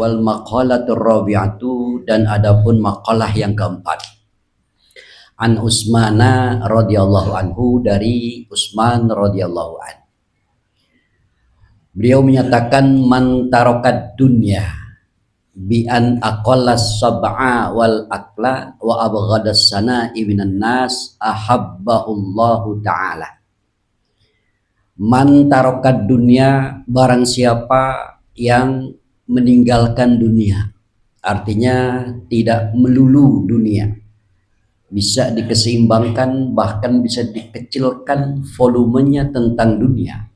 Wal maqalatur rabi'atu, dan adapun maqalah yang keempat. An Utsmana radhiyallahu anhu, dari Utsman radhiyallahu an. Beliau menyatakan, man tarokat dunya bi an aqallas sab'a wal akla wa abghadas sana'i minan nas ahabbahullahu ta'ala. Man tarokat dunya, barang siapa yang meninggalkan dunia, artinya tidak melulu dunia, bisa dikeseimbangkan, bahkan bisa dikecilkan volumenya tentang dunia.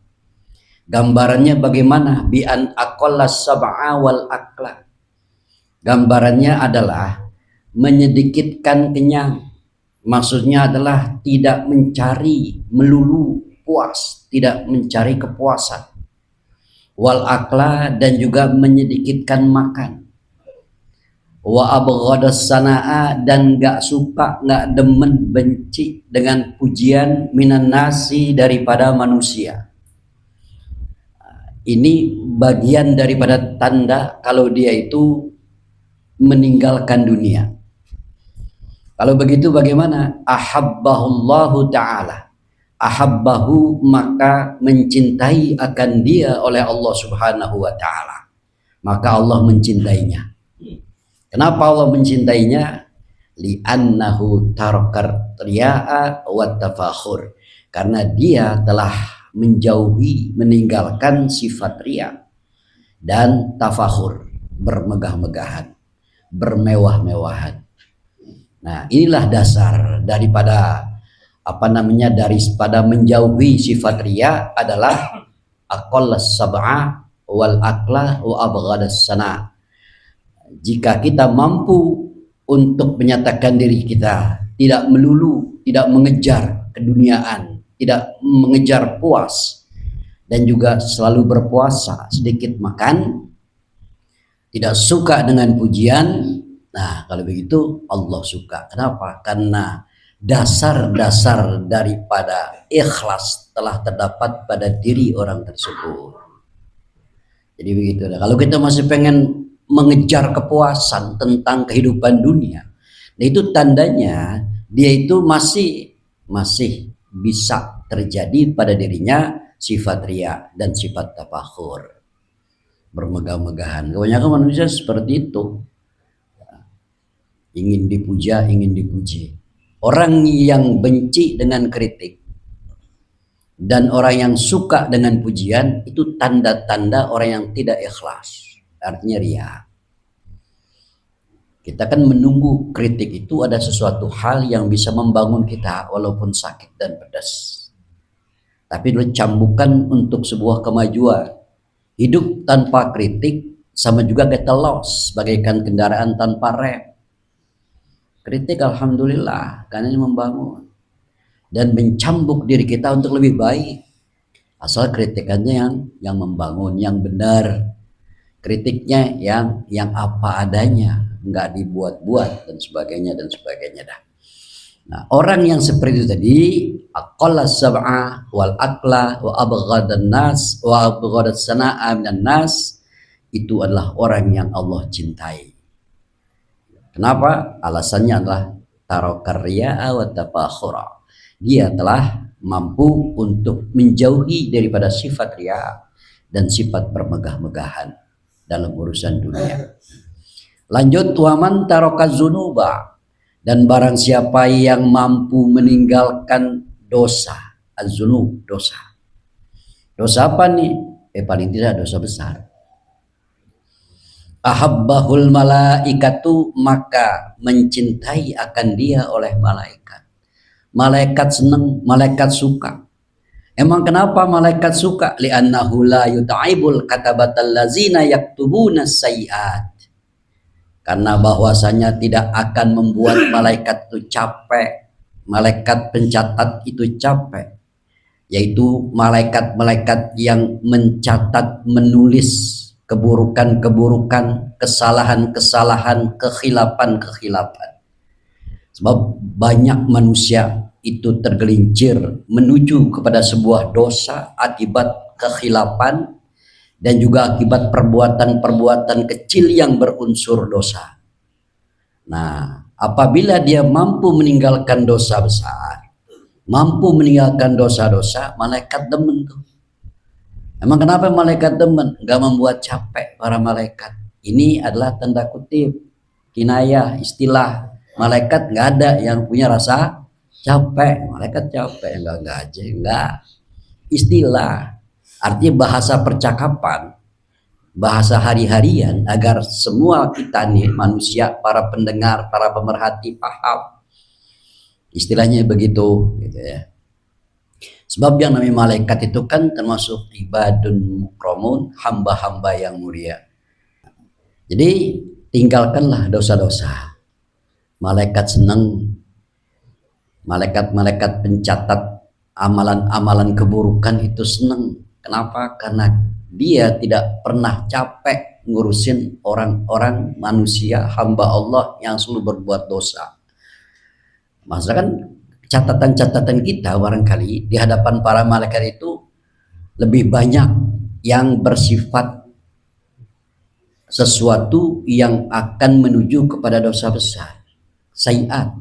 Gambarannya bagaimana? Bi an aqallas sab'a wal akla. Gambarannya adalah menyedikitkan kenyang. Maksudnya adalah tidak mencari melulu puas, tidak mencari kepuasan. Wal akla, dan juga menyedikitkan makan. Wa abghadas sana'a, dan gak suka, gak demen, benci dengan pujian, minan nasi, daripada manusia. Ini bagian daripada tanda kalau dia itu meninggalkan dunia. Kalau begitu bagaimana? Ahabbahullahu ta'ala. Ahabbahu, maka mencintai akan dia oleh Allah subhanahu wa ta'ala. Maka Allah mencintainya. Kenapa Allah mencintainya? Li'annahu tarakar riya'a wa tafakhur. Karena dia telah menjauhi, meninggalkan sifat riya dan tafakhur, bermegah-megahan, bermewah-mewahan. Nah, inilah dasar daripada daripada menjauhi sifat riya adalah aqallas sab'a wal akla wa abghadas sana. Jika kita mampu untuk menyatakan diri kita tidak melulu, tidak mengejar keduniaan, tidak mengejar puas, dan juga selalu berpuasa, sedikit makan, tidak suka dengan pujian. Nah, kalau begitu Allah suka. Kenapa? Karena dasar-dasar daripada ikhlas telah terdapat pada diri orang tersebut. Jadi begitu. Kalau kita masih pengen mengejar kepuasan tentang kehidupan dunia, nah itu tandanya dia itu masih bisa terjadi pada dirinya sifat riya dan sifat tafakhur, bermegah-megahan. Kebanyakan manusia seperti itu, ingin dipuja, ingin dipuji. Orang yang benci dengan kritik dan orang yang suka dengan pujian, itu tanda-tanda orang yang tidak ikhlas, artinya riya. Kita kan menunggu kritik itu ada sesuatu hal yang bisa membangun kita walaupun sakit dan pedas, tapi itu cambukan untuk sebuah kemajuan. Hidup tanpa kritik sama juga kita loss, bagaikan kendaraan tanpa rem. Kritik alhamdulillah, karena ini membangun dan mencambuk diri kita untuk lebih baik, asal kritikannya yang membangun, yang benar, kritiknya yang apa adanya, nggak dibuat-buat dan sebagainya dah. Nah, orang yang seperti itu tadi, aqallas sab'a wal akla wa abghadan nas wa abghadas sana'a minan nas, itu adalah orang yang Allah cintai. Kenapa? Alasannya adalah tarakar riya'a wa tafakhura. Dia telah mampu untuk menjauhi daripada sifat riya dan sifat bermegah-megahan dalam urusan dunia. Lanjut, waman tarakaz zunuba, dan barang siapa yang mampu meninggalkan dosa, az-zunub, dosa. Dosa apa nih? Paling tidak dosa besar. Ahabbahul malaikatu, maka mencintai akan dia oleh malaikat. Malaikat senang, malaikat suka. Emang kenapa malaikat suka? Li'annahu la yuta'ibul katabatal lazina yaktubuna sayyi'at. Karena bahwasanya tidak akan membuat malaikat itu capek, malaikat pencatat itu capek, yaitu malaikat-malaikat yang mencatat, menulis keburukan-keburukan, kesalahan-kesalahan, kekhilapan-kekhilapan. Sebab banyak manusia itu tergelincir menuju kepada sebuah dosa akibat kekhilapan dan juga akibat perbuatan-perbuatan kecil yang berunsur dosa. Nah, apabila dia mampu meninggalkan dosa besar, mampu meninggalkan dosa-dosa, malaikat demen tuh. Emang kenapa malaikat demen? Gak membuat capek para malaikat. Ini adalah tanda kutip, kinayah, istilah. Malaikat nggak ada yang punya rasa capek. Malaikat capek, enggak aja, enggak. Istilah, artinya bahasa percakapan, bahasa hari-harian agar semua kita nih manusia, para pendengar, para pemerhati paham. Istilahnya begitu, gitu ya. Sebab yang namanya malaikat itu kan termasuk ibadun mukramun, hamba-hamba yang mulia. Jadi tinggalkanlah dosa-dosa. Malaikat senang, malaikat-malaikat pencatat amalan-amalan keburukan itu senang. Kenapa? Karena dia tidak pernah capek ngurusin orang-orang manusia, hamba Allah yang selalu berbuat dosa. Masa kan catatan-catatan kita barangkali di hadapan para malaikat itu lebih banyak yang bersifat sesuatu yang akan menuju kepada dosa besar, sayiat.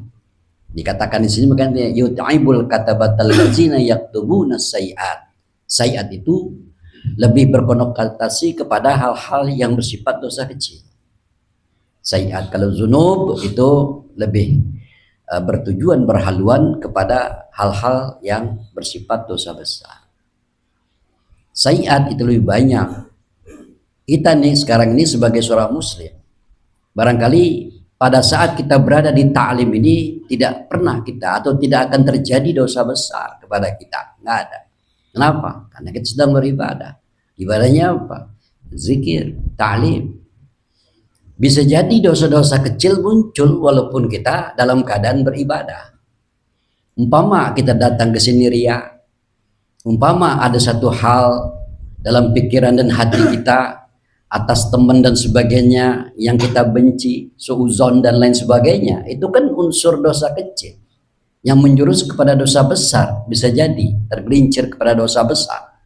Dikatakan di sini makanya yut'ibul katabatal ladzina yaktubuna sayiat. Sayiat itu lebih berkonotasi kepada hal-hal yang bersifat dosa kecil. Sayiat, kalau zunub itu lebih bertujuan berhaluan kepada hal-hal yang bersifat dosa besar. Sayiat itu lebih banyak. Kita nih sekarang ini sebagai seorang muslim, barangkali pada saat kita berada di ta'lim ini tidak pernah kita atau tidak akan terjadi dosa besar kepada kita, nggak ada. Kenapa? Karena kita sedang beribadah. Ibadahnya apa? Zikir, ta'lim. Bisa jadi dosa-dosa kecil muncul walaupun kita dalam keadaan beribadah. Umpama kita datang ke sini ria, umpama ada satu hal dalam pikiran dan hati kita atas teman dan sebagainya yang kita benci, suuzon dan lain sebagainya, itu kan unsur dosa kecil yang menjurus kepada dosa besar, bisa jadi tergelincir kepada dosa besar.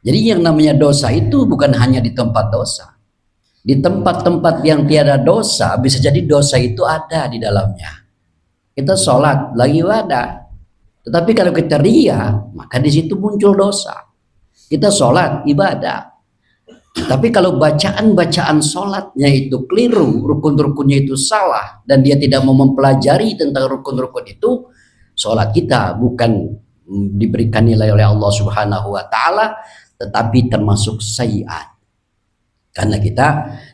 Jadi yang namanya dosa itu bukan hanya di tempat dosa, di tempat-tempat yang tiada dosa bisa jadi dosa itu ada di dalamnya. Kita sholat lagi ibadah, tetapi kalau kita ria, maka di situ muncul dosa. Kita sholat ibadah, tapi kalau bacaan-bacaan sholatnya itu keliru, rukun-rukunnya itu salah, dan dia tidak mau mempelajari tentang rukun-rukun itu, sholat kita bukan diberikan nilai oleh Allah Subhanahu wa Ta'ala, tetapi termasuk sayiat. Karena kita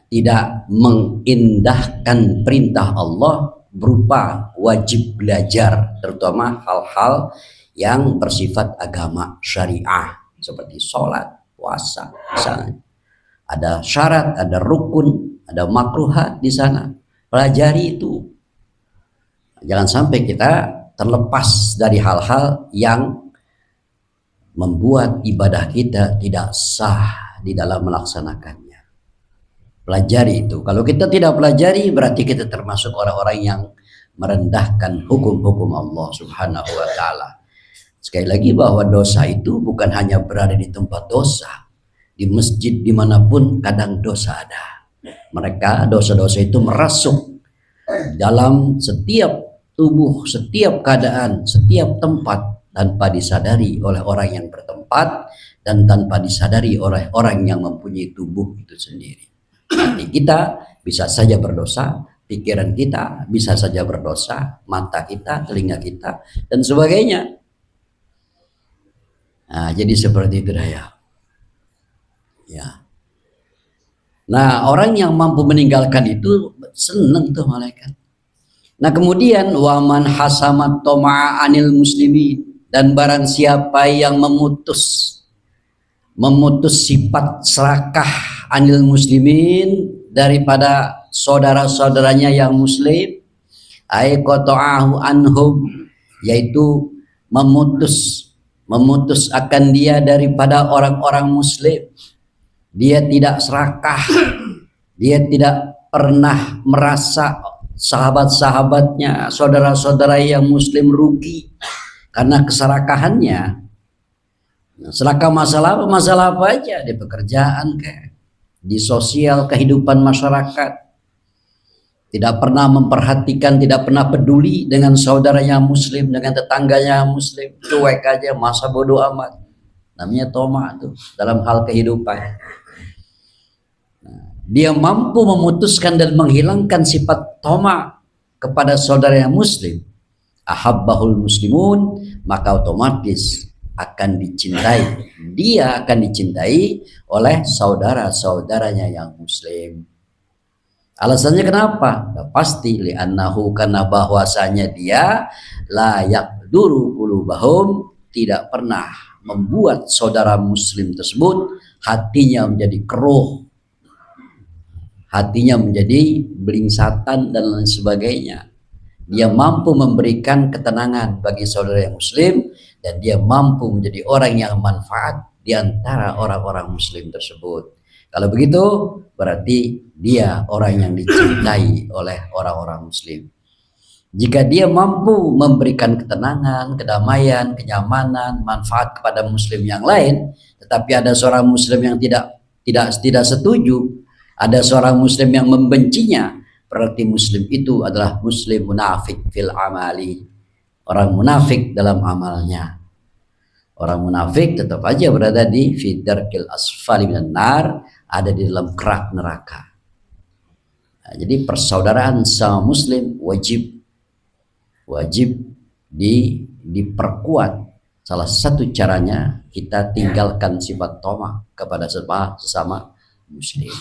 tidak mengindahkan perintah Allah berupa wajib belajar, terutama hal-hal yang bersifat agama syariah, seperti sholat, puasa, misalnya. Ada syarat, ada rukun, ada makruhat di sana. Pelajari itu. Jangan sampai kita terlepas dari hal-hal yang membuat ibadah kita tidak sah di dalam melaksanakannya. Pelajari itu. Kalau kita tidak pelajari, berarti kita termasuk orang-orang yang merendahkan hukum-hukum Allah Subhanahu wa Ta'ala. Sekali lagi bahwa dosa itu bukan hanya berada di tempat dosa. Di masjid dimanapun kadang dosa ada. Mereka dosa-dosa itu merasuk dalam setiap tubuh, setiap keadaan, setiap tempat tanpa disadari oleh orang yang bertempat dan tanpa disadari oleh orang yang mempunyai tubuh itu sendiri. Hati kita bisa saja berdosa, pikiran kita bisa saja berdosa, mata kita, telinga kita, dan sebagainya. Nah, jadi seperti itu ya. Ya. Nah, orang yang mampu meninggalkan itu senang tuh malaikat. Nah, kemudian waman hasamat toma'a anil muslimin, dan barang siapa yang memutus sifat serakah anil muslimin daripada saudara-saudaranya yang muslim, ay qata'ahu anhum, yaitu memutus akan dia daripada orang-orang muslim. Dia tidak serakah, dia tidak pernah merasa sahabat-sahabatnya, saudara-saudara yang muslim rugi karena keserakahannya. Nah, selaka masalah apa aja di pekerjaan kayak di sosial kehidupan masyarakat, tidak pernah memperhatikan, tidak pernah peduli dengan saudaranya muslim, dengan tetangganya muslim, cuek aja, masa bodoh amat. Namanya toma tuh dalam hal kehidupan. Dia mampu memutuskan dan menghilangkan sifat toma kepada saudaranya muslim, ahabbahul muslimun, maka otomatis akan dicintai. Dia akan dicintai oleh saudara-saudaranya yang muslim. Alasannya kenapa? Nah, pasti li'annahu, karena bahwasanya dia layak duru qulubahum, tidak pernah membuat saudara muslim tersebut hatinya menjadi keruh, hatinya menjadi belingsatan dan lain sebagainya. Dia mampu memberikan ketenangan bagi saudara yang muslim, dan dia mampu menjadi orang yang manfaat di antara orang-orang muslim tersebut. Kalau begitu berarti dia orang yang dicintai oleh orang-orang muslim. Jika dia mampu memberikan ketenangan, kedamaian, kenyamanan, manfaat kepada muslim yang lain, tetapi ada seorang muslim yang tidak setuju, ada seorang muslim yang membencinya, berarti muslim itu adalah muslim munafik fil amali, orang munafik dalam amalnya. Orang munafik tetap aja berada di fidarkil asfali minan nar, ada di dalam kerak neraka. Nah, jadi persaudaraan sama muslim wajib diperkuat. Salah satu caranya kita tinggalkan sifat toma kepada sesama muslim.